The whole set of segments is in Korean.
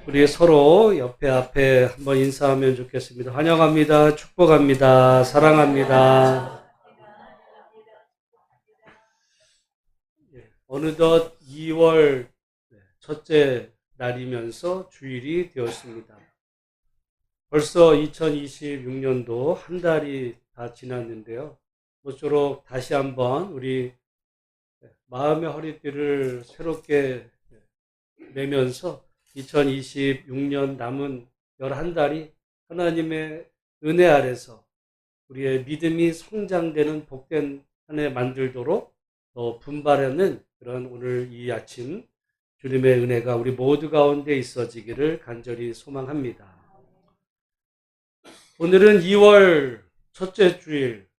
우리 서로 옆에 앞에 한번 인사하면 좋겠습니다. 환영합니다. 축복합니다. 사랑합니다. 어느덧 2월 첫째 날이면서 주일이 되었습니다. 벌써 2026년도 한 달이 다 지났는데요. 모쪼록 다시 한번 우리 마음의 허리띠를 새롭게 내면서 2026년 남은 11달이 하나님의 은혜 아래서 우리의 믿음이 성장되는 복된 한 해 만들도록 더 분발하는 그런 오늘 이 아침 주님의 은혜가 우리 모두 가운데 있어지기를 간절히 소망합니다. 오늘은 2월 첫째 주일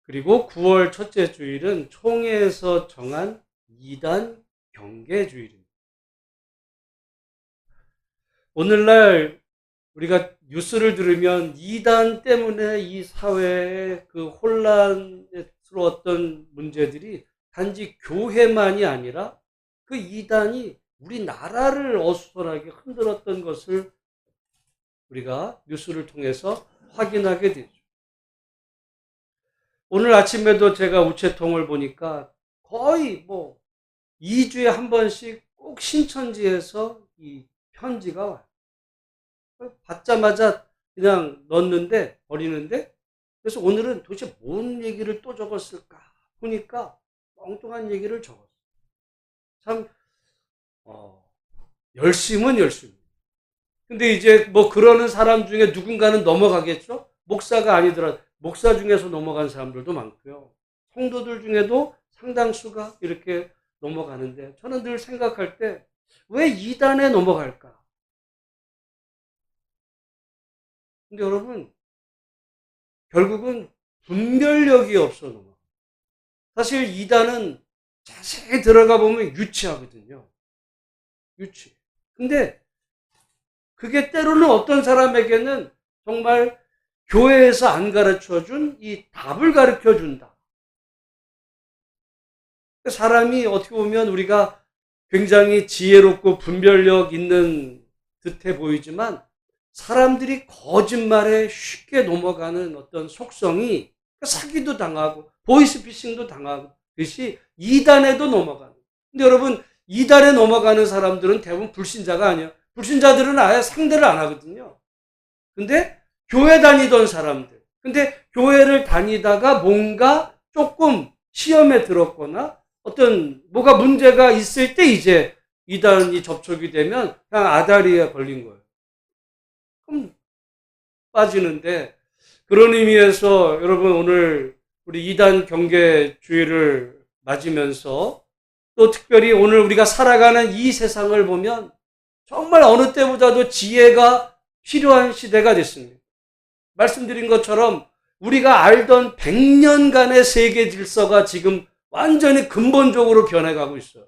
그리고 9월 첫째 주일은 총회에서 정한 2단 경계주일입니다. 오늘날 우리가 뉴스를 들으면 이단 때문에 이 사회의 그 혼란스러웠던 문제들이 단지 교회만이 아니라 그 이단이 우리나라를 어수선하게 흔들었던 것을 우리가 뉴스를 통해서 확인하게 되죠. 오늘 아침에도 제가 우체통을 보니까 거의 2주에 한 번씩 꼭 신천지에서 이 편지가 와요. 받자마자 그냥 넣었는데 버리는데, 그래서 오늘은 도대체 뭔 얘기를 또 적었을까 보니까 엉뚱한 얘기를 적었어요. 참 열심은 열심. 근데 이제 그러는 사람 중에 누군가는 넘어가겠죠. 목사가 아니더라도 목사 중에서 넘어간 사람들도 많고요. 성도들 중에도 상당수가 이렇게 넘어가는데, 저는 늘 생각할 때 왜 이단에 넘어갈까? 근데 여러분, 결국은 분별력이 없어 넘어가. 사실 이단은 자세히 들어가 보면 유치하거든요. 유치. 근데 그게 때로는 어떤 사람에게는 정말 교회에서 안 가르쳐준 이 답을 가르쳐 준다. 사람이 어떻게 보면 우리가 굉장히 지혜롭고 분별력 있는 듯해 보이지만 사람들이 거짓말에 쉽게 넘어가는 어떤 속성이 사기도 당하고 보이스피싱도 당하고 그것이 이단에도 넘어가는. 근데 여러분, 이단에 넘어가는 사람들은 대부분 불신자가 아니에요. 불신자들은 아예 상대를 안 하거든요. 근데 교회 다니던 사람들, 근데 교회를 다니다가 뭔가 조금 시험에 들었거나 어떤 뭐가 문제가 있을 때 이제 이단이 접촉이 되면 그냥 아다리에 걸린 거예요. 그럼 빠지는데, 그런 의미에서 여러분 오늘 우리 이단 경계 주일을 맞으면서 또 특별히 오늘 우리가 살아가는 이 세상을 보면 정말 어느 때보다도 지혜가 필요한 시대가 됐습니다. 말씀드린 것처럼 우리가 알던 100년간의 세계 질서가 지금 완전히 근본적으로 변해가고 있어요.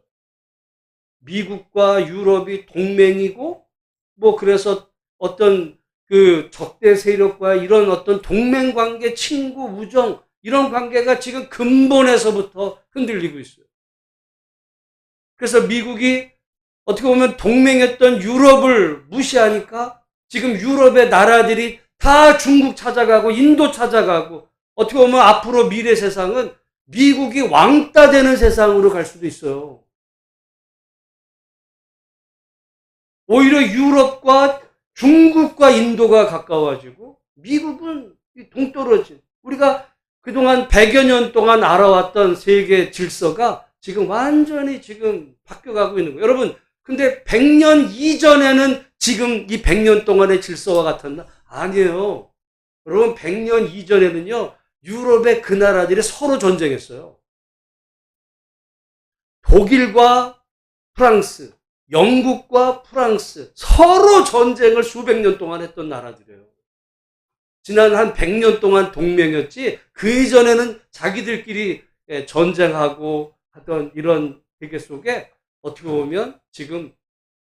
미국과 유럽이 동맹이고, 그래서 어떤 그 적대 세력과 이런 어떤 동맹 관계, 친구, 우정, 이런 관계가 지금 근본에서부터 흔들리고 있어요. 그래서 미국이 어떻게 보면 동맹했던 유럽을 무시하니까 지금 유럽의 나라들이 다 중국 찾아가고 인도 찾아가고, 어떻게 보면 앞으로 미래 세상은 미국이 왕따 되는 세상으로 갈 수도 있어요. 오히려 유럽과 중국과 인도가 가까워지고 미국은 동떨어진, 우리가 그동안 100여 년 동안 알아왔던 세계 질서가 지금 완전히 지금 바뀌어가고 있는 거예요. 여러분, 근데 100년 이전에는 지금 이 100년 동안의 질서와 같았나? 아니에요. 여러분, 100년 이전에는요, 유럽의 그 나라들이 서로 전쟁했어요. 독일과 프랑스, 영국과 프랑스, 서로 전쟁을 수백 년 동안 했던 나라들이에요. 지난 한 100년 동안 동맹이었지, 그 이전에는 자기들끼리 전쟁하고 하던 이런 세계 속에 어떻게 보면 지금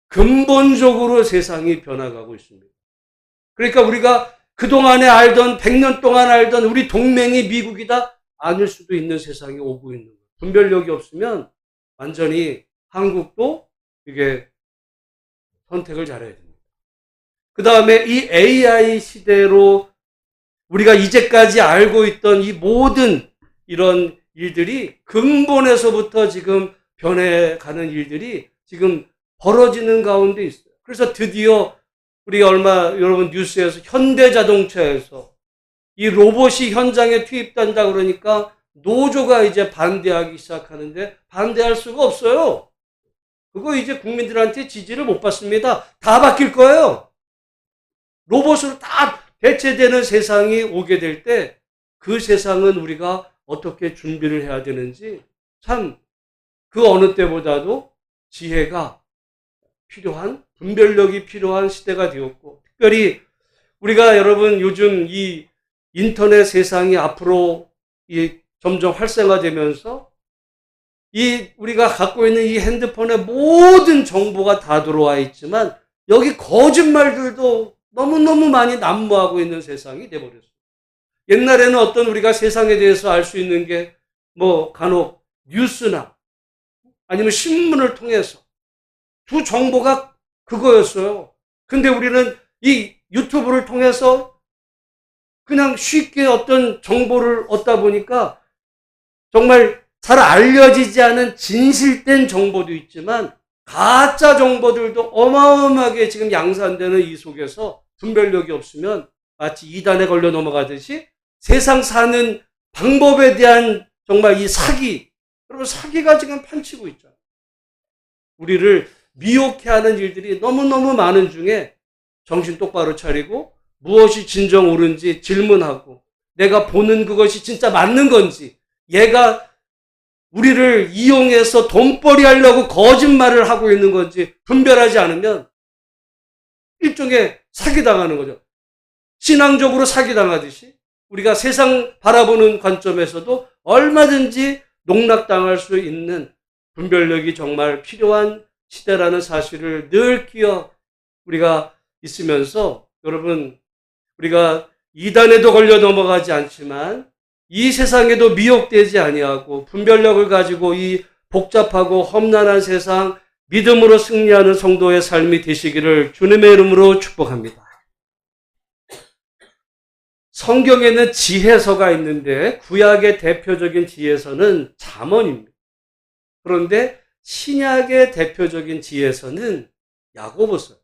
근본적으로 세상이 변화가고 있습니다. 그러니까 우리가 그동안에 알던, 100년 동안 알던 우리 동맹이 미국이다? 아닐 수도 있는 세상이 오고 있는 거예요. 분별력이 없으면 완전히 한국도 이게 선택을 잘해야 됩니다. 그 다음에 이 AI 시대로 우리가 이제까지 알고 있던 이 모든 이런 일들이 근본에서부터 지금 변해가는 일들이 지금 벌어지는 가운데 있어요. 그래서 드디어 우리가 여러분 뉴스에서 현대자동차에서 이 로봇이 현장에 투입된다 그러니까 노조가 이제 반대하기 시작하는데 반대할 수가 없어요. 그거 이제 국민들한테 지지를 못 받습니다. 다 바뀔 거예요. 로봇으로 다 대체되는 세상이 오게 될 때 그 세상은 우리가 어떻게 준비를 해야 되는지 참 그 어느 때보다도 지혜가 필요한, 분별력이 필요한 시대가 되었고, 특별히 우리가 여러분 요즘 이 인터넷 세상이 앞으로 점점 활성화되면서 우리가 갖고 있는 이 핸드폰에 모든 정보가 다 들어와 있지만 여기 거짓말들도 너무너무 많이 난무하고 있는 세상이 돼버렸어요. 옛날에는 어떤 우리가 세상에 대해서 알 수 있는 게 간혹 뉴스나 아니면 신문을 통해서 주 정보가 그거였어요. 근데 우리는 이 유튜브를 통해서 그냥 쉽게 어떤 정보를 얻다 보니까 정말 잘 알려지지 않은 진실된 정보도 있지만 가짜 정보들도 어마어마하게 지금 양산되는 이 속에서 분별력이 없으면 마치 이단에 걸려 넘어가듯이 세상 사는 방법에 대한 정말 이 사기, 여러분 사기가 지금 판치고 있잖아요. 우리를 미혹해 하는 일들이 너무너무 많은 중에 정신 똑바로 차리고 무엇이 진정 옳은지 질문하고 내가 보는 그것이 진짜 맞는 건지 얘가 우리를 이용해서 돈벌이 하려고 거짓말을 하고 있는 건지 분별하지 않으면 일종의 사기당하는 거죠. 신앙적으로 사기당하듯이 우리가 세상 바라보는 관점에서도 얼마든지 농락당할 수 있는 분별력이 정말 필요한 시대라는 사실을 늘 기억 우리가 있으면서 여러분 우리가 이단에도 걸려 넘어가지 않지만 이 세상에도 미혹되지 아니하고 분별력을 가지고 이 복잡하고 험난한 세상 믿음으로 승리하는 성도의 삶이 되시기를 주님의 이름으로 축복합니다. 성경에는 지혜서가 있는데 구약의 대표적인 지혜서는 잠언입니다. 그런데 신약의 대표적인 지혜서는 야고보서.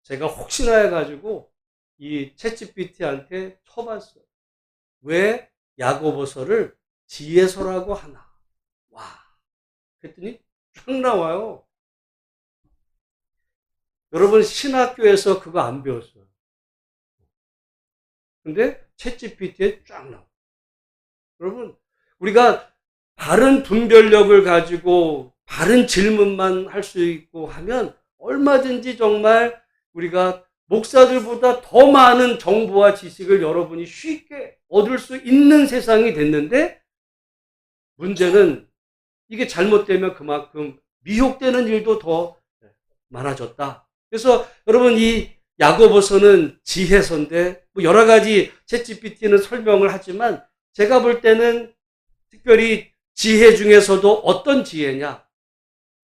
제가 혹시나 해가지고 이 챗GPT한테 쳐봤어요. 왜 야고보서를 지혜서라고 하나? 와, 그랬더니 쫙 나와요. 여러분 신학교에서 그거 안 배웠어요. 근데 챗GPT에 쫙 나와요. 여러분 우리가 바른 분별력을 가지고 바른 질문만 할 수 있고 하면 얼마든지 정말 우리가 목사들보다 더 많은 정보와 지식을 여러분이 쉽게 얻을 수 있는 세상이 됐는데 문제는 이게 잘못되면 그만큼 미혹되는 일도 더 많아졌다. 그래서 여러분 이 야고보서는 지혜서인데 여러 가지 챗GPT는 설명을 하지만 제가 볼 때는 특별히 지혜 중에서도 어떤 지혜냐?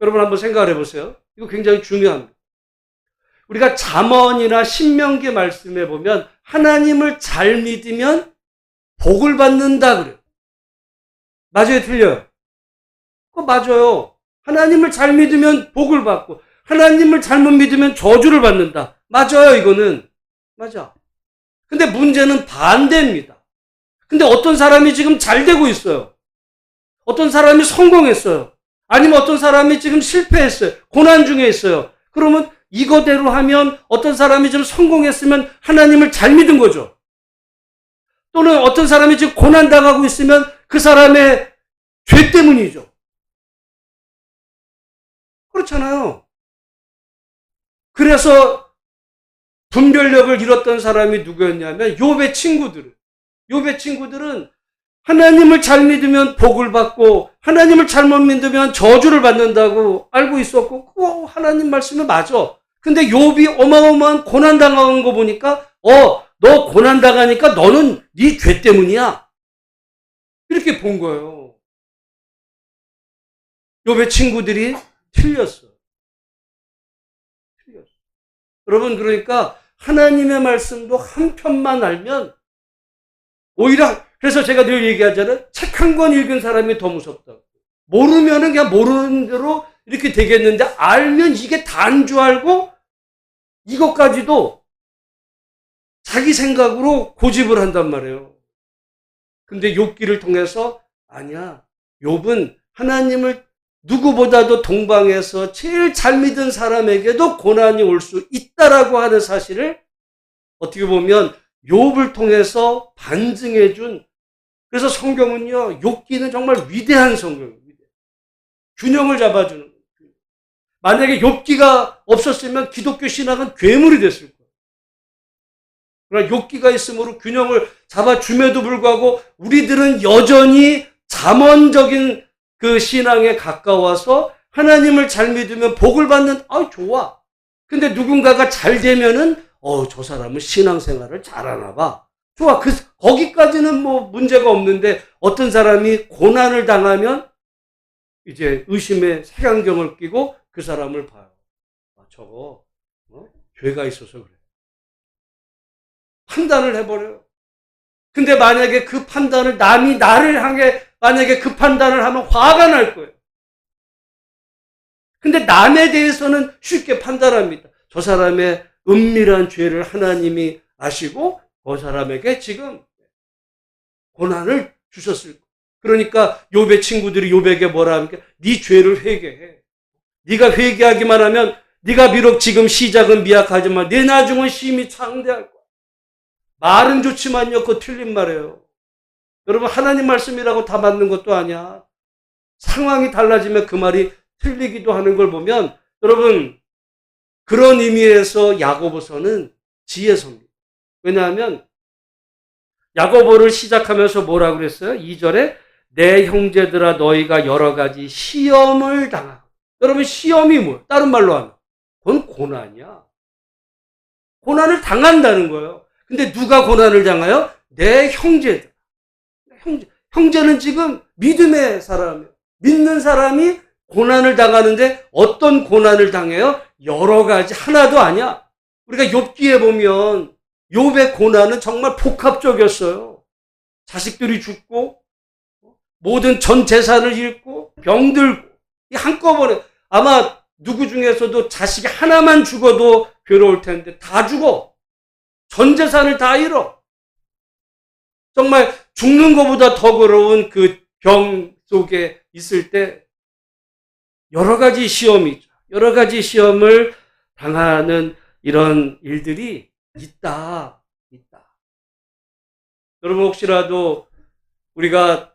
여러분 한번 생각을 해보세요. 이거 굉장히 중요합니다. 우리가 잠언이나 신명기 말씀에 보면 하나님을 잘 믿으면 복을 받는다 그래요. 맞아요? 틀려요? 그거 맞아요. 하나님을 잘 믿으면 복을 받고 하나님을 잘못 믿으면 저주를 받는다. 맞아요, 이거는. 맞아. 근데 문제는 반대입니다. 근데 어떤 사람이 지금 잘 되고 있어요. 어떤 사람이 성공했어요. 아니면 어떤 사람이 지금 실패했어요. 고난 중에 있어요. 그러면 이거대로 하면 어떤 사람이 좀 성공했으면 하나님을 잘 믿은 거죠. 또는 어떤 사람이 지금 고난당하고 있으면 그 사람의 죄 때문이죠. 그렇잖아요. 그래서 분별력을 잃었던 사람이 누구였냐면 욥의 친구들은 하나님을 잘 믿으면 복을 받고 하나님을 잘못 믿으면 저주를 받는다고 알고 있었고 그거 하나님 말씀은 맞아. 근데 욥이 어마어마한 고난당한 거 보니까 너 고난당하니까 너는 네 죄 때문이야. 이렇게 본 거예요. 욥의 친구들이 틀렸어. 여러분, 그러니까 하나님의 말씀도 한 편만 알면 오히려, 그래서 제가 늘 얘기하잖아요. 책 한 권 읽은 사람이 더 무섭다고. 모르면은 그냥 모르는 대로 이렇게 되겠는데, 알면 이게 다인 줄 알고 이것까지도 자기 생각으로 고집을 한단 말이에요. 근데 욥기를 통해서 아니야. 욥은 하나님을 누구보다도 동방에서 제일 잘 믿은 사람에게도 고난이 올 수 있다라고 하는 사실을 어떻게 보면 욥을 통해서 반증해 준, 그래서 성경은요, 욥기는 정말 위대한 성경입니다. 균형을 잡아주는 거예요. 만약에 욥기가 없었으면 기독교 신학은 괴물이 됐을 거예요. 그러나 욥기가 있으므로 균형을 잡아줌에도 불구하고 우리들은 여전히 잠언적인 그 신앙에 가까워서 하나님을 잘 믿으면 복을 받는, 좋아. 근데 누군가가 잘 되면은, 저 사람은 신앙생활을 잘하나 봐. 좋아. 거기까지는 뭐 문제가 없는데, 어떤 사람이 고난을 당하면 이제 의심의 색안경을 끼고 그 사람을 봐요. 저거, 죄가 있어서 그래. 판단을 해버려요. 근데 만약에 그 판단을 남이 나를 향해 만약에 그 판단을 하면 화가 날 거예요. 근데 남에 대해서는 쉽게 판단합니다. 저 사람의 은밀한 죄를 하나님이 아시고 그 사람에게 지금 고난을 주셨을 거예요. 그러니까 욥의 친구들이 욥에게 뭐라 합니까? 네 죄를 회개해. 네가 회개하기만 하면 네가 비록 지금 시작은 미약하지만 내 나중은 심히 창대할 거야. 말은 좋지만요, 그거 틀린 말이에요. 여러분, 하나님 말씀이라고 다 맞는 것도 아니야. 상황이 달라지면 그 말이 틀리기도 하는 걸 보면, 여러분, 그런 의미에서 야고보서는 지혜서입니다. 왜냐하면 야고보를 시작하면서 뭐라고 그랬어요? 2절에 내 형제들아 너희가 여러 가지 시험을 당하고. 여러분, 시험이 뭐예요? 다른 말로 하면 그건 고난이야. 고난을 당한다는 거예요. 근데 누가 고난을 당해요? 내 형제들. 형제는 지금 믿음의 사람이에요. 믿는 사람이 고난을 당하는데 어떤 고난을 당해요? 여러 가지, 하나도 아니야. 우리가 욥기에 보면 욥의 고난은 정말 복합적이었어요. 자식들이 죽고 모든 전 재산을 잃고 병들고, 이 한꺼번에 아마 누구 중에서도 자식이 하나만 죽어도 괴로울 텐데 다 죽어. 전 재산을 다 잃어. 정말 죽는 것보다 더 괴로운 그 병 속에 있을 때 여러 가지 시험이 있죠. 여러 가지 시험을 당하는 이런 일들이 있다. 여러분, 혹시라도 우리가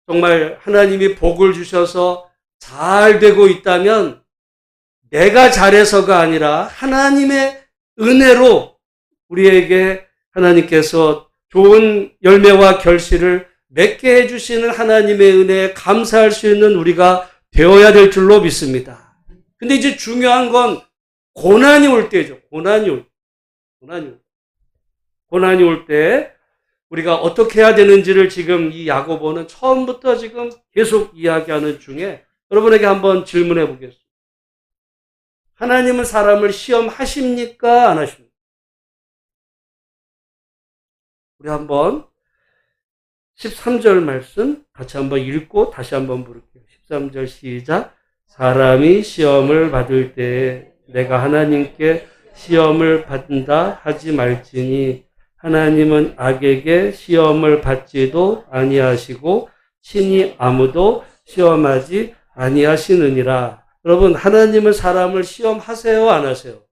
정말 하나님이 복을 주셔서 잘 되고 있다면 내가 잘해서가 아니라 하나님의 은혜로 우리에게 하나님께서 좋은 열매와 결실을 맺게 해주시는 하나님의 은혜에 감사할 수 있는 우리가 되어야 될 줄로 믿습니다. 근데 이제 중요한 건 고난이 올 때죠. 고난이 올 때 우리가 어떻게 해야 되는지를 지금 이 야고보는 처음부터 지금 계속 이야기하는 중에 여러분에게 한번 질문해 보겠습니다. 하나님은 사람을 시험하십니까? 안 하십니까? 우리 한번 13절 말씀 같이 한번 읽고 다시 한번 부를게요. 13절 시작. 사람이 시험을 받을 때 내가 하나님께 시험을 받는다 하지 말지니 하나님은 악에게 시험을 받지도 아니하시고 친히 아무도 시험하지 아니하시느니라. 여러분, 하나님은 사람을 시험하세요? 안 하세요?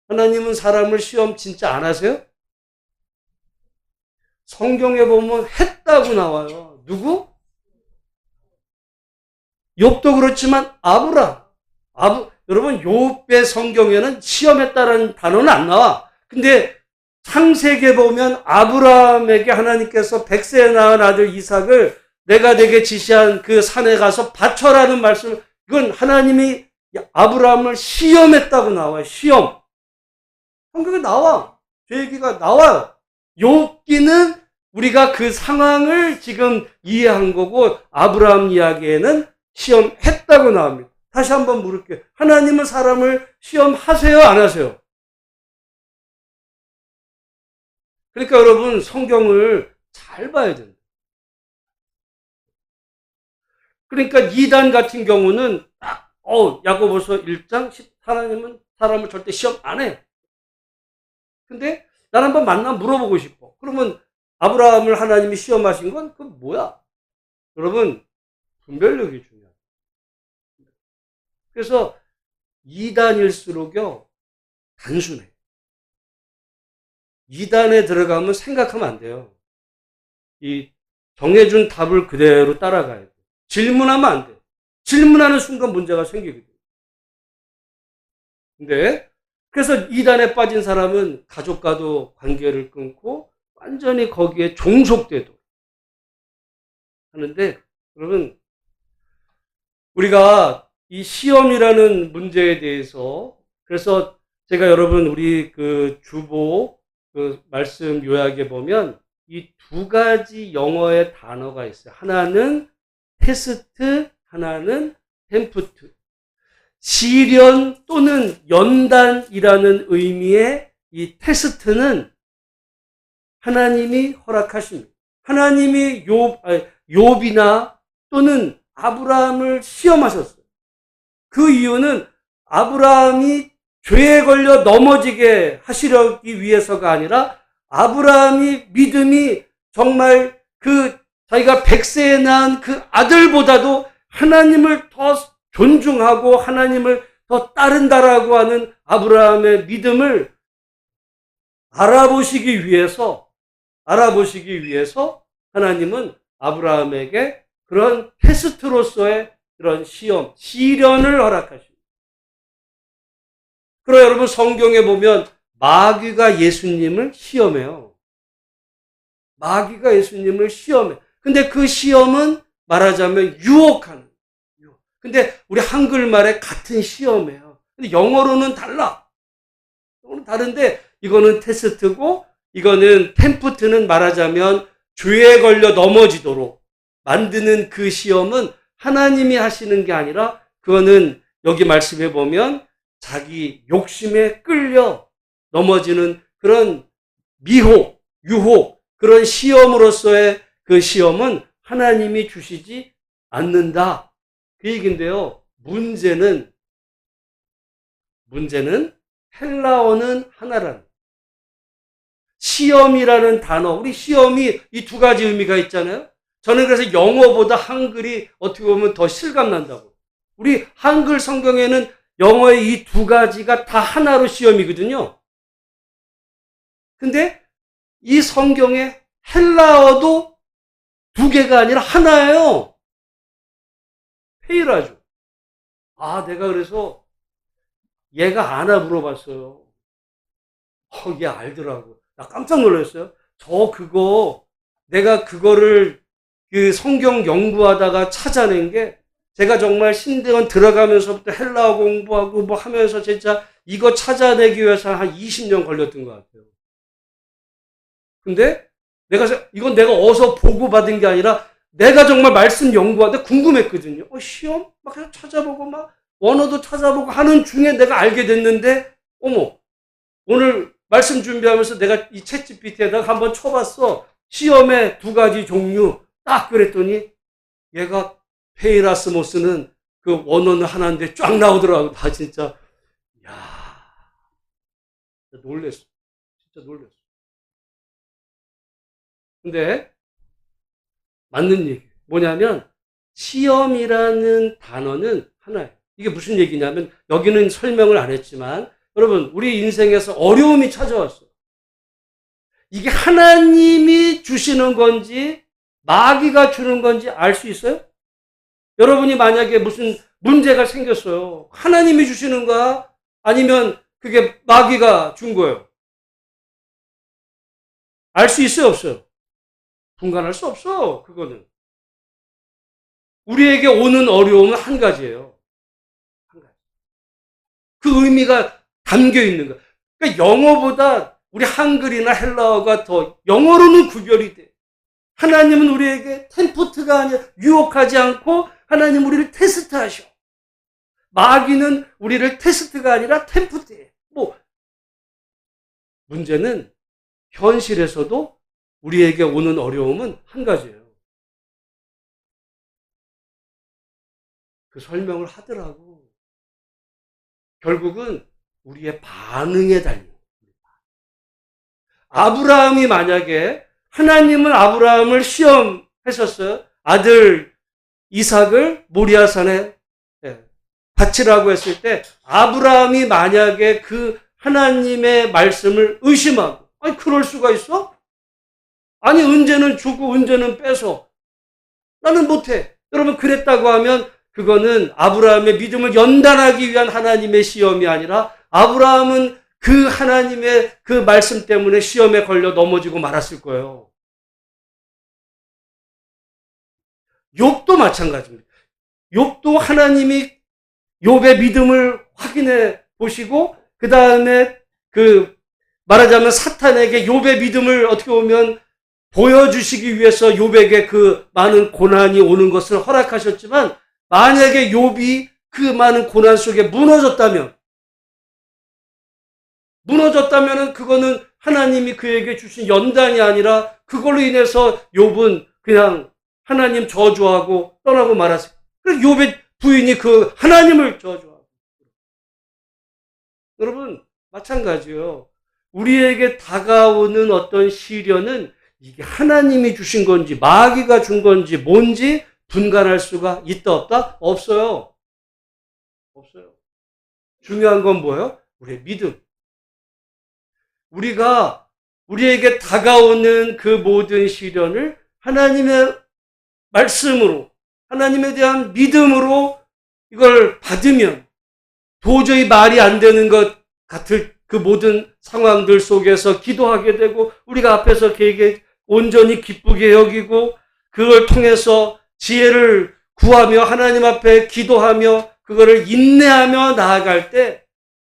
하나님은 사람을 시험 진짜 안 하세요? 성경에 보면 했다고 나와요. 누구? 욥도 그렇지만 여러분, 욥의 성경에는 시험했다라는 단어는 안 나와. 근데 창세기에 보면 아브라함에게 하나님께서 100세에 낳은 아들 이삭을 내가 내게 지시한 그 산에 가서 바쳐라는 말씀, 이건 하나님이 아브라함을 시험했다고 나와요. 시험. 성경에 나와. 제 얘기가 나와요. 욥기는 우리가 그 상황을 지금 이해한 거고 아브라함 이야기에는 시험했다고 나옵니다. 다시 한번 물을게요. 하나님은 사람을 시험하세요, 안 하세요? 그러니까 여러분, 성경을 잘 봐야 된다. 그러니까 이단 같은 경우는 야고보서 1장 하나님은 사람을 절대 시험 안 해요. 근데 나는 한번 만나 물어보고 싶어. 그러면 아브라함을 하나님이 시험하신 건 그건 뭐야? 여러분, 분별력이 중요해요. 그래서 이단일수록요, 단순해. 이단에 들어가면 생각하면 안 돼요. 이 정해준 답을 그대로 따라가야 돼. 질문하면 안 돼. 질문하는 순간 문제가 생기거든. 근데 그래서 이단에 빠진 사람은 가족과도 관계를 끊고 완전히 거기에 종속되도록 하는데, 여러분, 우리가 이 시험이라는 문제에 대해서, 그래서 제가 여러분 우리 그 주보 그 말씀 요약에 보면 이 두 가지 영어의 단어가 있어요. 하나는 테스트, 하나는 템프트. 시련 또는 연단이라는 의미의 이 테스트는 하나님이 허락하십니다. 하나님이 욥이나 또는 아브라함을 시험하셨어요. 그 이유는 아브라함이 죄에 걸려 넘어지게 하시려기 위해서가 아니라 아브라함이 믿음이 정말 그 자기가 100세에 낳은 그 아들보다도 하나님을 더 존중하고 하나님을 더 따른다라고 하는 아브라함의 믿음을 알아보시기 위해서 하나님은 아브라함에게 그런 테스트로서의 그런 시련을 허락하십니다. 그리고 여러분 성경에 보면 마귀가 예수님을 시험해요. 마귀가 예수님을 시험해. 근데 그 시험은 말하자면 유혹하는. 근데 우리 한글말에 같은 시험이에요. 근데 영어로는 달라. 영어는 다른데 이거는 테스트고 이거는 템프트는 말하자면 죄에 걸려 넘어지도록 만드는 그 시험은 하나님이 하시는 게 아니라 그거는 여기 말씀해 보면 자기 욕심에 끌려 넘어지는 그런 미혹, 유혹, 그런 시험으로서의 그 시험은 하나님이 주시지 않는다. 그 얘기인데요. 문제는 헬라어는 하나라는 시험이라는 단어, 우리 시험이 이 두 가지 의미가 있잖아요. 저는 그래서 영어보다 한글이 어떻게 보면 더 실감난다고. 우리 한글 성경에는 영어의 이 두 가지가 다 하나로 시험이거든요. 근데 이 성경의 헬라어도 두 개가 아니라 하나예요. 페이라죠. 내가 그래서 얘가 아나 물어봤어요. 얘 알더라고. 나 깜짝 놀랐어요. 내가 그거를 그 성경 연구하다가 찾아낸 게 제가 정말 신대원 들어가면서부터 헬라어 공부하고 뭐 하면서 진짜 이거 찾아내기 위해서 한 20년 걸렸던 것 같아요. 근데 이건 내가 어디서 보고받은 게 아니라 내가 정말 말씀 연구하다 궁금했거든요. 시험? 막 계속 찾아보고 막 원어도 찾아보고 하는 중에 내가 알게 됐는데, 오늘 말씀 준비하면서 내가 이 챗GPT에다가 한번 쳐봤어. 시험의 두 가지 종류. 딱 그랬더니 얘가 페이라스모스는 그 원어는 하나인데 쫙 나오더라고. 나 진짜, 놀랬어. 진짜 놀랬어. 근데 맞는 얘기. 뭐냐면 시험이라는 단어는 하나예요. 이게 무슨 얘기냐면 여기는 설명을 안 했지만 여러분 우리 인생에서 어려움이 찾아왔어요. 이게 하나님이 주시는 건지 마귀가 주는 건지 알 수 있어요? 여러분이 만약에 무슨 문제가 생겼어요. 하나님이 주시는 거야? 아니면 그게 마귀가 준 거예요? 알 수 있어요? 없어요? 분간할 수 없어. 그거는. 우리에게 오는 어려움은 한 가지예요. 한 가지. 그 의미가 담겨 있는 거예요. 그러니까 영어보다 우리 한글이나 헬라어가 더 영어로는 구별이 돼. 하나님은 우리에게 템프트가 아니라 유혹하지 않고 하나님 우리를 테스트하셔. 마귀는 우리를 테스트가 아니라 템프트예요. 문제는 현실에서도 우리에게 오는 어려움은 한 가지예요. 그 설명을 하더라고. 결국은 우리의 반응에 달려. 아브라함이 만약에 하나님은 아브라함을 시험하셨어요. 아들 이삭을 모리아산에 바치라고 했을 때 아브라함이 만약에 그 하나님의 말씀을 의심하고, 아니 그럴 수가 있어? 아니 언제는 주고 언제는 빼서 나는 못해. 여러분 그랬다고 하면 그거는 아브라함의 믿음을 연단하기 위한 하나님의 시험이 아니라 아브라함은 그 하나님의 그 말씀 때문에 시험에 걸려 넘어지고 말았을 거예요. 욥도 마찬가지입니다. 욥도 하나님이 욥의 믿음을 확인해 보시고 그 다음에 말하자면 사탄에게 욥의 믿음을 어떻게 보면 보여주시기 위해서 욥에게 그 많은 고난이 오는 것을 허락하셨지만 만약에 욥이 그 많은 고난 속에 무너졌다면 그거는 하나님이 그에게 주신 연단이 아니라 그걸로 인해서 욥은 그냥 하나님 저주하고 떠나고 말았어요. 그래서 욥의 부인이 그 하나님을 저주하고. 여러분 마찬가지요. 우리에게 다가오는 어떤 시련은 이게 하나님이 주신 건지 마귀가 준 건지 뭔지 분간할 수가 있다 없다? 없어요. 없어요. 중요한 건 뭐예요? 우리의 믿음. 우리에게 다가오는 그 모든 시련을 하나님의 말씀으로, 하나님에 대한 믿음으로 이걸 받으면 도저히 말이 안 되는 것 같을 그 모든 상황들 속에서 기도하게 되고 우리가 앞에서 그에게 온전히 기쁘게 여기고 그걸 통해서 지혜를 구하며 하나님 앞에 기도하며 그거를 인내하며 나아갈 때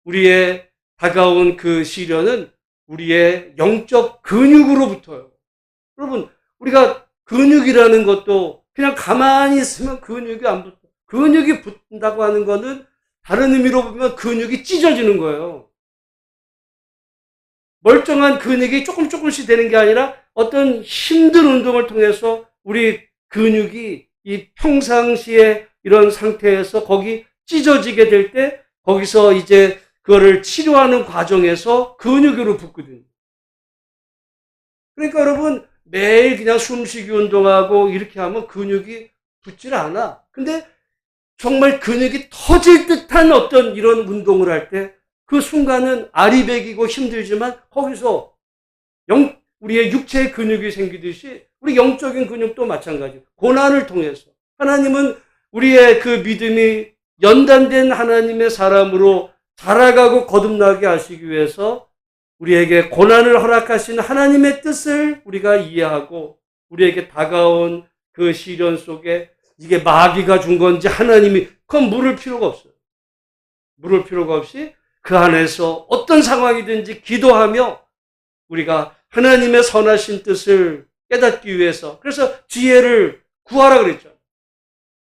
우리의 다가온 그 시련은 우리의 영적 근육으로부터요. 여러분 우리가 근육이라는 것도 그냥 가만히 있으면 근육이 안 붙어. 근육이 붙는다고 하는 거는 다른 의미로 보면 근육이 찢어지는 거예요. 멀쩡한 근육이 조금씩 되는 게 아니라 어떤 힘든 운동을 통해서 우리 근육이 이 평상시에 이런 상태에서 거기 찢어지게 될 때 거기서 이제 그거를 치료하는 과정에서 근육으로 붙거든요. 그러니까 여러분 매일 그냥 숨쉬기 운동하고 이렇게 하면 근육이 붙질 않아. 근데 정말 근육이 터질 듯한 어떤 이런 운동을 할 때 그 순간은 아리백이고 힘들지만 거기서 우리의 육체의 근육이 생기듯이 우리 영적인 근육도 마찬가지예요. 고난을 통해서 하나님은 우리의 그 믿음이 연단된 하나님의 사람으로 자라가고 거듭나게 하시기 위해서 우리에게 고난을 허락하신 하나님의 뜻을 우리가 이해하고 우리에게 다가온 그 시련 속에 이게 마귀가 준 건지 하나님이 그건 물을 필요가 없어요. 물을 필요가 없이 그 안에서 어떤 상황이든지 기도하며 우리가 하나님의 선하신 뜻을 깨닫기 위해서 그래서 지혜를 구하라 그랬죠.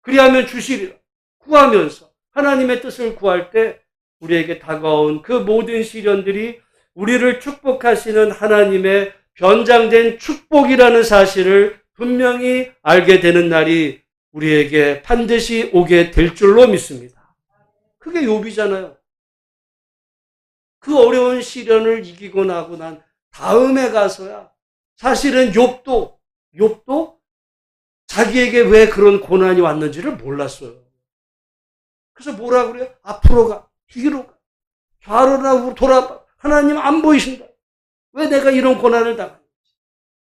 그리하면 주시리라. 구하면서 하나님의 뜻을 구할 때 우리에게 다가온 그 모든 시련들이 우리를 축복하시는 하나님의 변장된 축복이라는 사실을 분명히 알게 되는 날이 우리에게 반드시 오게 될 줄로 믿습니다. 그게 욥이잖아요. 그 어려운 시련을 이기고 나고 난 다음에 가서야 사실은 욥도 자기에게 왜 그런 고난이 왔는지를 몰랐어요. 그래서 뭐라 그래요? 앞으로 가, 뒤로 가, 좌로나 돌아봐. 하나님 안 보이신다. 왜 내가 이런 고난을 당하는지.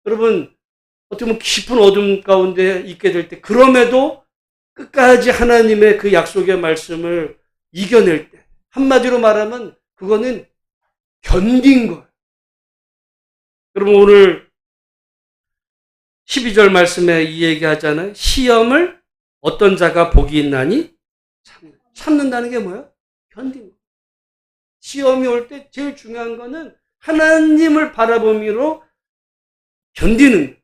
여러분 어떻게 보면 깊은 어둠 가운데 있게 될 때 그럼에도 끝까지 하나님의 그 약속의 말씀을 이겨낼 때 한마디로 말하면 그거는 견딘 거예요. 여러분 오늘 12절 말씀에 이 얘기 하잖아요. 시험을 어떤 자가 복이 있나니? 참는다는 게 뭐예요? 견디는 거예요. 시험이 올 때 제일 중요한 거는 하나님을 바라보미로 견디는 거예요.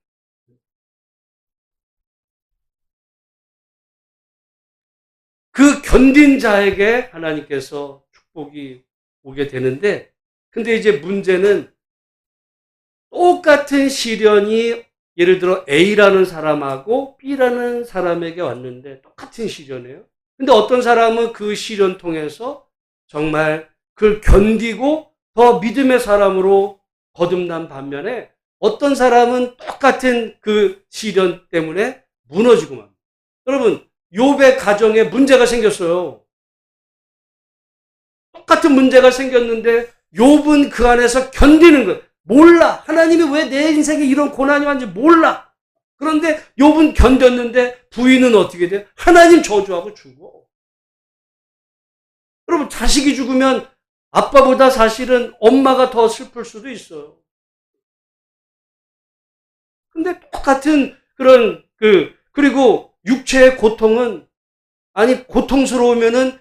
그 견딘 자에게 하나님께서 축복이 오게 되는데, 근데 이제 문제는 똑같은 시련이 예를 들어 A라는 사람하고 B라는 사람에게 왔는데 똑같은 시련이에요. 근데 어떤 사람은 그 시련 통해서 정말 그걸 견디고 더 믿음의 사람으로 거듭난 반면에 어떤 사람은 똑같은 그 시련 때문에 무너지고 맙니다. 여러분, 욥의 가정에 문제가 생겼어요. 똑같은 문제가 생겼는데 욥은 그 안에서 견디는 거예요. 몰라. 하나님이 왜 내 인생에 이런 고난이 왔는지 몰라. 그런데 욥은 견뎠는데 부인은 어떻게 돼요? 하나님 저주하고 죽어. 여러분, 자식이 죽으면 아빠보다 사실은 엄마가 더 슬플 수도 있어요. 근데 똑같은 그런 그리고 육체의 고통은, 아니 고통스러우면은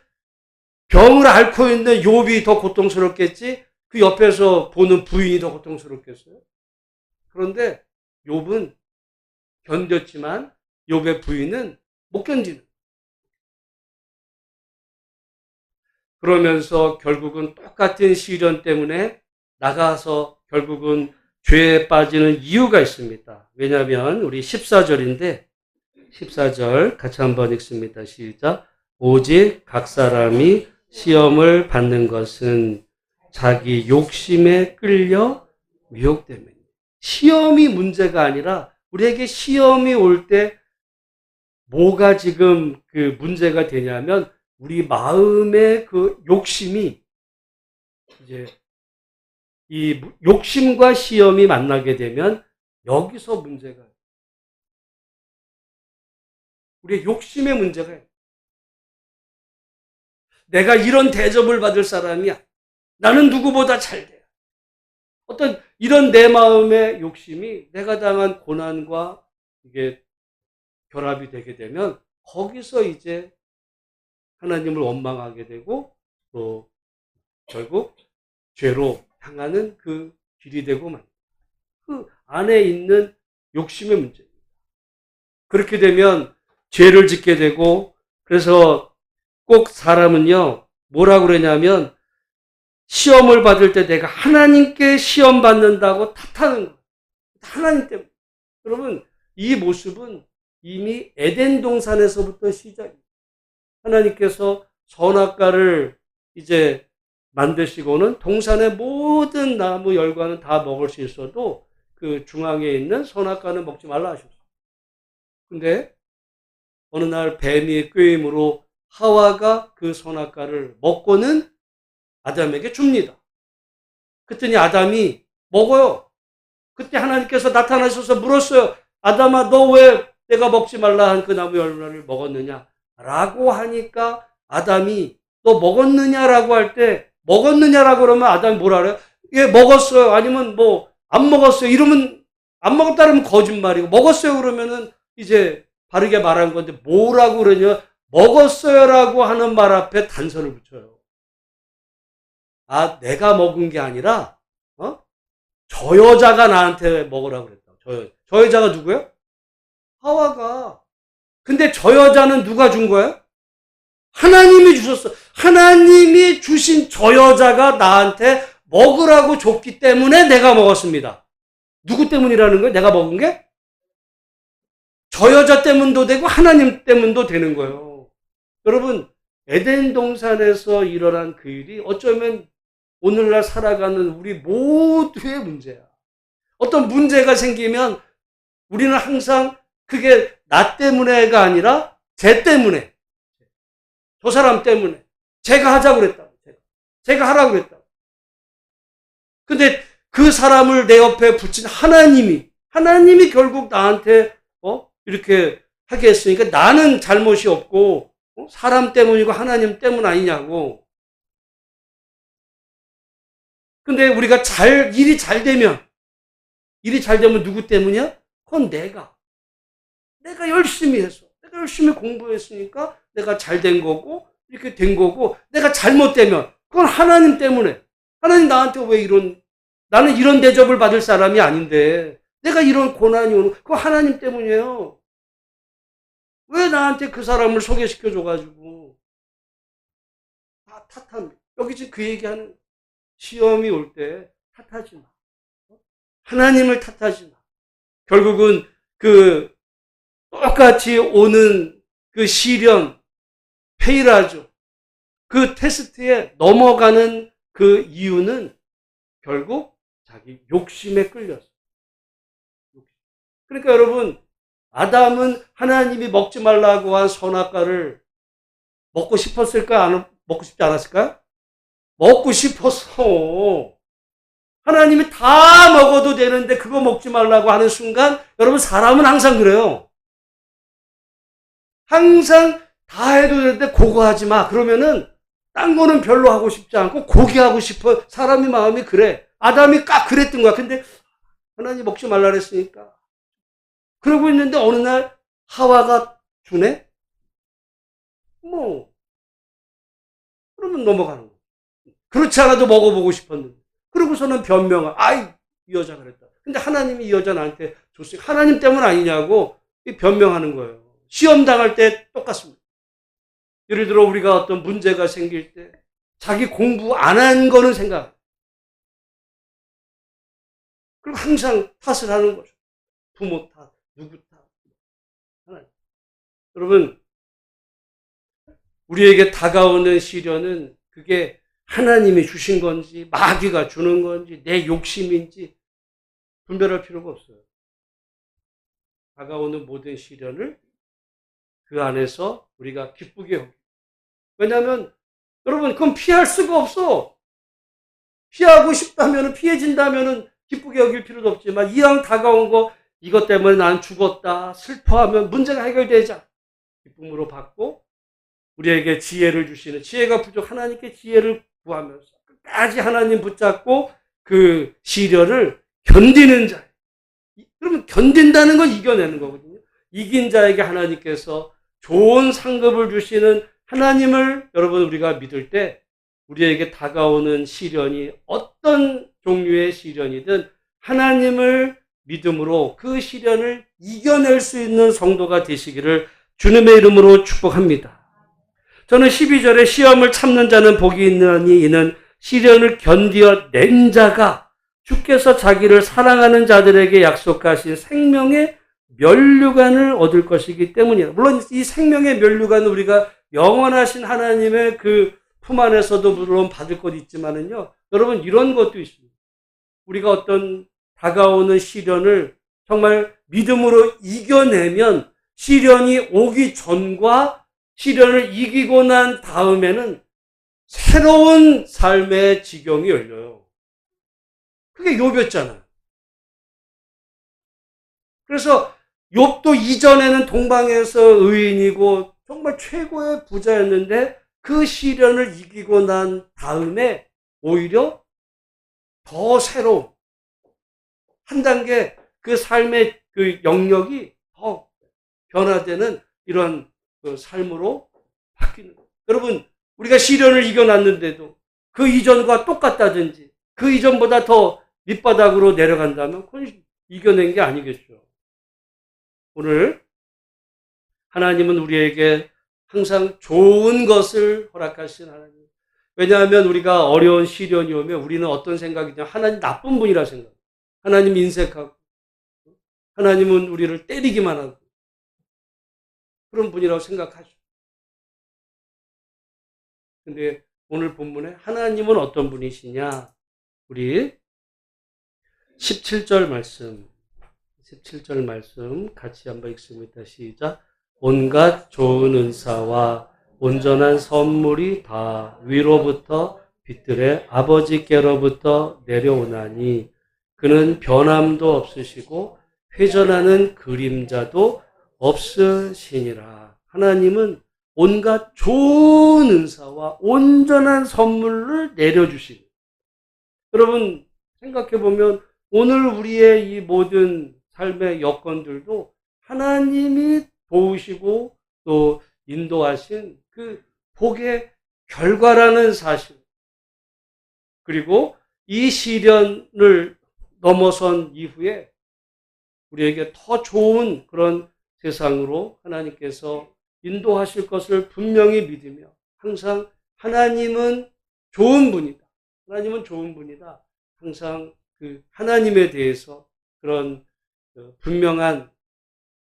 병을 앓고 있는 욥이 더 고통스럽겠지 그 옆에서 보는 부인이 더 고통스럽겠어요? 그런데 욥은 견뎠지만 욥의 부인은 못 견디는. 그러면서 결국은 똑같은 시련 때문에 나가서 결국은 죄에 빠지는 이유가 있습니다. 왜냐하면 우리 14절인데 14절 같이 한번 읽습니다. 시작. 오직 각 사람이 시험을 받는 것은 자기 욕심에 끌려 미혹되면. 시험이 문제가 아니라 우리에게 시험이 올 때 뭐가 지금 그 문제가 되냐면 우리 마음의 그 욕심이, 이제 이 욕심과 시험이 만나게 되면 여기서 문제가, 우리의 욕심의 문제가, 내가 이런 대접을 받을 사람이야. 나는 누구보다 잘 돼. 어떤 이런 내 마음의 욕심이 내가 당한 고난과 이게 결합이 되게 되면 거기서 이제 하나님을 원망하게 되고 또 결국 죄로 향하는 그 길이 되고 만. 그 안에 있는 욕심의 문제입니다. 그렇게 되면 죄를 짓게 되고, 그래서 꼭 사람은요 뭐라고 그러냐면 시험을 받을 때 내가 하나님께 시험 받는다고 탓하는 거예요. 하나님 때문에. 여러분, 이 모습은 이미 에덴 동산에서부터 시작입니다. 하나님께서 선악과를 이제 만드시고는 동산의 모든 나무 열과는 다 먹을 수 있어도 그 중앙에 있는 선악과는 먹지 말라 하셨어요. 근데 어느 날 뱀이 꾀임으로 하와가 그 선악과를 먹고는 아담에게 줍니다. 그랬더니 아담이 먹어요. 그때 하나님께서 나타나셔서 물었어요. 아담아, 너 왜 내가 먹지 말라 한 그 나무 열매를 먹었느냐? 라고 하니까 아담이 너 먹었느냐라고 할 때, 먹었느냐라고 그러면 아담이 뭐라 그래요? 예, 먹었어요. 아니면 뭐 안 먹었어요. 이러면 안 먹었다 그러면 거짓말이고, 먹었어요 그러면은 이제 바르게 말한 건데 뭐라고 그러냐? 먹었어요라고 하는 말 앞에 단서를 붙여요. 아, 내가 먹은 게 아니라 저 여자가 나한테 먹으라고 그랬다. 저 여자가 누구예요? 하와가. 근데 저 여자는 누가 준 거예요? 하나님이 주셨어. 하나님이 주신 저 여자가 나한테 먹으라고 줬기 때문에 내가 먹었습니다. 누구 때문이라는 거예요? 내가 먹은 게? 저 여자 때문도 되고 하나님 때문도 되는 거예요. 여러분, 에덴 동산에서 일어난 그 일이 어쩌면 오늘날 살아가는 우리 모두의 문제야. 어떤 문제가 생기면 우리는 항상 그게 나 때문에가 아니라 쟤 때문에, 저 사람 때문에, 제가 하자고 그랬다. 제가 하라고 그랬다. 근데 그 사람을 내 옆에 붙인 하나님이 결국 나한테 이렇게 하게 했으니까 나는 잘못이 없고 사람 때문이고 하나님 때문 아니냐고. 근데 우리가 일이 잘 되면 누구 때문이야? 그건 내가 열심히 해서, 내가 열심히 공부했으니까 내가 잘 된 거고, 이렇게 된 거고, 내가 잘못되면 그건 하나님 때문에. 하나님 나한테 나는 이런 대접을 받을 사람이 아닌데, 내가 이런 고난이 오는, 그거 하나님 때문이에요. 왜 나한테 그 사람을 소개시켜줘가지고, 탓합니다. 여기 지금 그 얘기하는 시험이 올 때 탓하지 마. 하나님을 탓하지 마. 결국은 그 똑같이 오는 그 시련, 페일하죠. 그 테스트에 넘어가는 그 이유는 결국 자기 욕심에 끌렸어. 그러니까 여러분, 아담은 하나님이 먹지 말라고 한 선악과를 먹고 싶었을까? 먹고 싶지 않았을까? 먹고 싶었어. 하나님이 다 먹어도 되는데 그거 먹지 말라고 하는 순간, 여러분, 사람은 항상 그래요. 항상 다 해도 되는데 그거 하지 마. 그러면은 딴 거는 별로 하고 싶지 않고 고기 하고 싶어. 사람의 마음이 그래. 아담이 딱 그랬던 거야. 근데 하나님 먹지 말라 그랬으니까. 그러고 있는데 어느 날 하와가 주네? 그러면 넘어가는 거. 그렇지 않아도 먹어보고 싶었는데. 그러고서는 변명을, 이 여자 그랬다. 근데 하나님이 이 여자 나한테 줬으니까 하나님 때문 아니냐고 변명하는 거예요. 시험 당할 때 똑같습니다. 예를 들어 우리가 어떤 문제가 생길 때 자기 공부 안 한 거는 생각. 그리고 항상 탓을 하는 거죠. 부모 탓, 누구 탓. 하나님. 여러분, 우리에게 다가오는 시련은 그게 하나님이 주신 건지 마귀가 주는 건지 내 욕심인지 분별할 필요가 없어요. 다가오는 모든 시련을 그 안에서 우리가 기쁘게 여기고. 왜냐하면 여러분 그건 피할 수가 없어. 피하고 싶다면 피해진다면 기쁘게 여길 필요도 없지만 이왕 다가온 거 이것 때문에 난 죽었다 슬퍼하면 문제가 해결되자. 기쁨으로 받고 우리에게 지혜를 주시는 지혜가 부족 하나님께 지혜를 구하면서 끝까지 하나님 붙잡고 그 시련을 견디는 자. 그러면 견딘다는 건 이겨내는 거거든요. 이긴 자에게 하나님께서 좋은 상급을 주시는 하나님을 여러분 우리가 믿을 때 우리에게 다가오는 시련이 어떤 종류의 시련이든 하나님을 믿음으로 그 시련을 이겨낼 수 있는 성도가 되시기를 주님의 이름으로 축복합니다. 저는 12절에 시험을 참는 자는 복이 있느니 이는 시련을 견디어 낸 자가 주께서 자기를 사랑하는 자들에게 약속하신 생명의 면류관을 얻을 것이기 때문이다. 물론 이 생명의 면류관은 우리가 영원하신 하나님의 그 품 안에서도 물론 받을 것 있지만은요. 여러분 이런 것도 있습니다. 우리가 어떤 다가오는 시련을 정말 믿음으로 이겨내면 시련이 오기 전과 시련을 이기고 난 다음에는 새로운 삶의 지경이 열려요. 그게 욥이었잖아요. 그래서 욥도 이전에는 동방에서 의인이고 정말 최고의 부자였는데 그 시련을 이기고 난 다음에 오히려 더 새로운 한 단계 그 삶의 그 영역이 더 변화되는 이런 그 삶으로 바뀌는 거예요. 여러분 우리가 시련을 이겨놨는데도 그 이전과 똑같다든지 그 이전보다 더 밑바닥으로 내려간다면 그건 이겨낸 게 아니겠죠. 오늘 하나님은 우리에게 항상 좋은 것을 허락하신 하나님. 왜냐하면 우리가 어려운 시련이 오면 우리는 어떤 생각이냐. 하나님 나쁜 분이라 생각. 하나님 인색하고 하나님은 우리를 때리기만 하고 그런 분이라고 생각하죠. 근데 오늘 본문에 하나님은 어떤 분이시냐. 우리 17절 말씀 같이 한번 읽습니다. 시작. 온갖 좋은 은사와 온전한 선물이 다 위로부터 빛들의 아버지께로부터 내려오나니 그는 변함도 없으시고 회전하는 그림자도 없으시니라. 하나님은 온갖 좋은 은사와 온전한 선물을 내려주시니. 여러분 생각해보면 오늘 우리의 이 모든 삶의 여건들도 하나님이 도우시고 또 인도하신 그 복의 결과라는 사실. 그리고 이 시련을 넘어선 이후에 우리에게 더 좋은 그런 세상으로 하나님께서 인도하실 것을 분명히 믿으며 항상 하나님은 좋은 분이다. 하나님은 좋은 분이다. 항상 그 하나님에 대해서 그런 분명한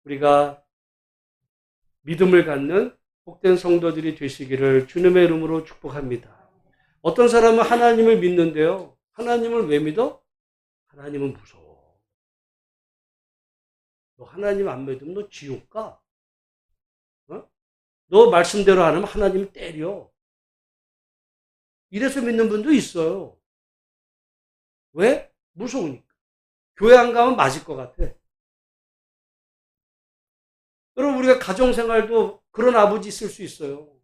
우리가 믿음을 갖는 복된 성도들이 되시기를 주님의 이름으로 축복합니다. 어떤 사람은 하나님을 믿는데요. 하나님을 왜 믿어? 하나님은 무서워. 너 하나님 안 믿으면 너 지옥 가. 너 말씀대로 안 하면 하나님 때려. 이래서 믿는 분도 있어요. 왜? 무서우니까. 교회 안 가면 맞을 것 같아. 여러분, 우리가 가정생활도 그런 아버지 있을 수 있어요.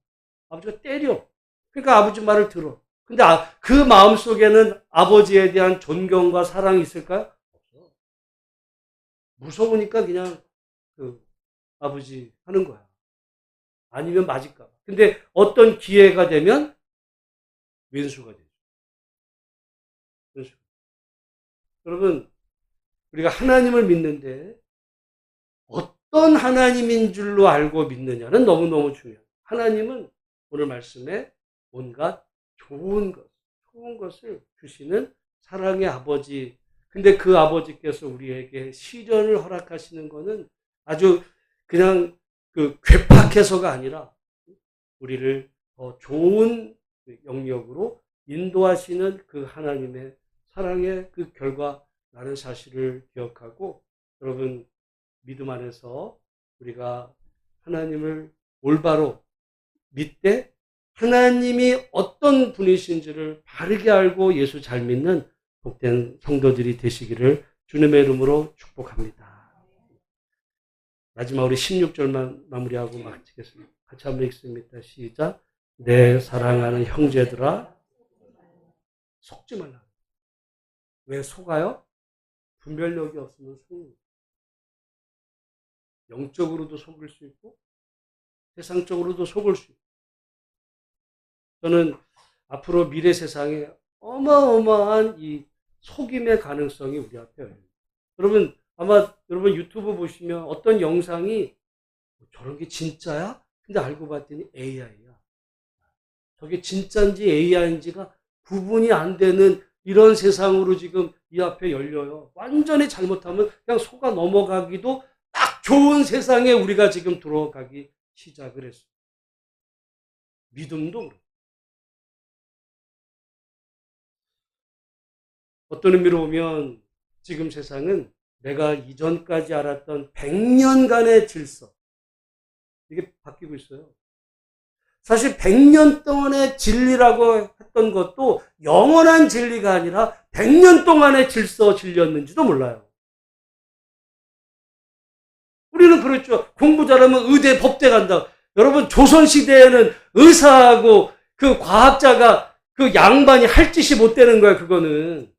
아버지가 때려. 그러니까 아버지 말을 들어. 근데 그 마음 속에는 아버지에 대한 존경과 사랑이 있을까요? 없어. 무서우니까 그냥 아버지 하는 거야. 아니면 맞을까 봐. 근데 어떤 기회가 되면 왼수가 되죠. 왼수. 여러분, 우리가 하나님을 믿는데 어떤 하나님인 줄로 알고 믿느냐는 너무너무 중요해요. 하나님은 오늘 말씀에 온갖 좋은 것을 주시는 사랑의 아버지. 근데 그 아버지께서 우리에게 시련을 허락하시는 것은 아주 그냥 괴팍해서가 아니라 우리를 더 좋은 영역으로 인도하시는 그 하나님의 사랑의 그 결과라는 사실을 기억하고, 여러분, 믿음 안에서 우리가 하나님을 올바로 믿되 하나님이 어떤 분이신지를 바르게 알고 예수 잘 믿는 복된 성도들이 되시기를 주님의 이름으로 축복합니다. 마지막으로 16절만 마무리하고 마치겠습니다. 같이 한번 읽습니다. 시작. 내 사랑하는 형제들아, 속지 말라. 왜 속아요? 분별력이 없으면 속는. 영적으로도 속을 수 있고 세상적으로도 속을 수 있고. 저는 앞으로 미래 세상에 어마어마한 이 속임의 가능성이 우리 앞에 열려요. 여러분, 아마 여러분 유튜브 보시면 어떤 영상이 저런 게 진짜야? 근데 알고 봤더니 AI야. 저게 진짜인지 AI인지가 구분이 안 되는 이런 세상으로 지금 이 앞에 열려요. 완전히 잘못하면 그냥 속아 넘어가기도 딱 좋은 세상에 우리가 지금 들어가기 시작을 했어요. 믿음도 그렇고. 어떤 의미로 보면 지금 세상은 내가 이전까지 알았던 100년간의 질서, 이게 바뀌고 있어요. 사실 100년 동안의 진리라고 했던 것도 영원한 진리가 아니라 100년 동안의 진리였는지도 몰라요. 우리는 그랬죠. 공부 잘하면 의대, 법대 간다. 여러분, 조선시대에는 의사하고 그 과학자가 그 양반이 할 짓이 못 되는 거야, 그거는.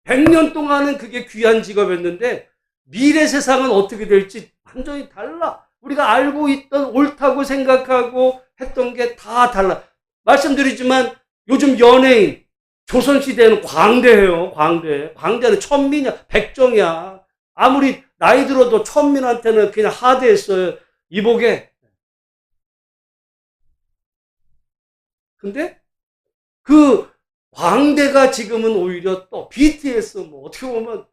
100년 동안은 그게 귀한 직업이었는데 미래 세상은 어떻게 될지 완전히 달라. 우리가 알고 있던 옳다고 생각하고 했던 게 다 달라. 말씀드리지만 요즘 연예인, 조선시대에는 광대해요. 광대는 천민이야. 백정이야. 아무리 나이 들어도 천민한테는 그냥 하대했어요. 이복에. 근데 그 광대가 지금은 오히려 또 BTS, 어떻게 보면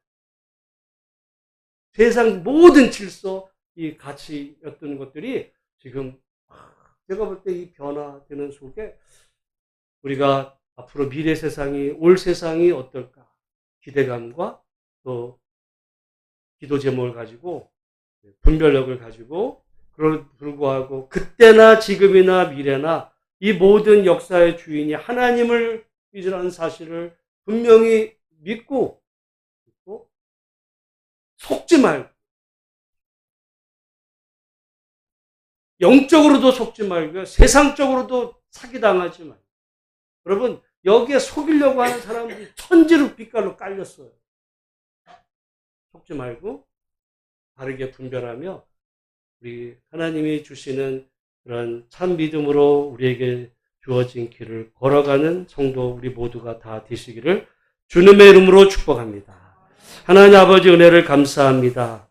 세상 모든 질서, 이 가치였던 것들이 지금 제가 볼 때 이 변화되는 속에 우리가 앞으로 미래 세상이, 올 세상이 어떨까 기대감과 또 기도 제목을 가지고 분별력을 가지고, 그걸 불구하고 그때나 지금이나 미래나 이 모든 역사의 주인이 하나님을 이라는 사실을 분명히 믿고 속지 말고, 영적으로도 속지 말고요, 세상적으로도 사기당하지 말고. 여러분, 여기에 속이려고 하는 사람들이 천지로 빛깔로 깔렸어요. 속지 말고 바르게 분별하며 우리 하나님이 주시는 그런 참 믿음으로 우리에게 주어진 길을 걸어가는 성도 우리 모두가 다 되시기를 주님의 이름으로 축복합니다. 하나님 아버지, 은혜를 감사합니다.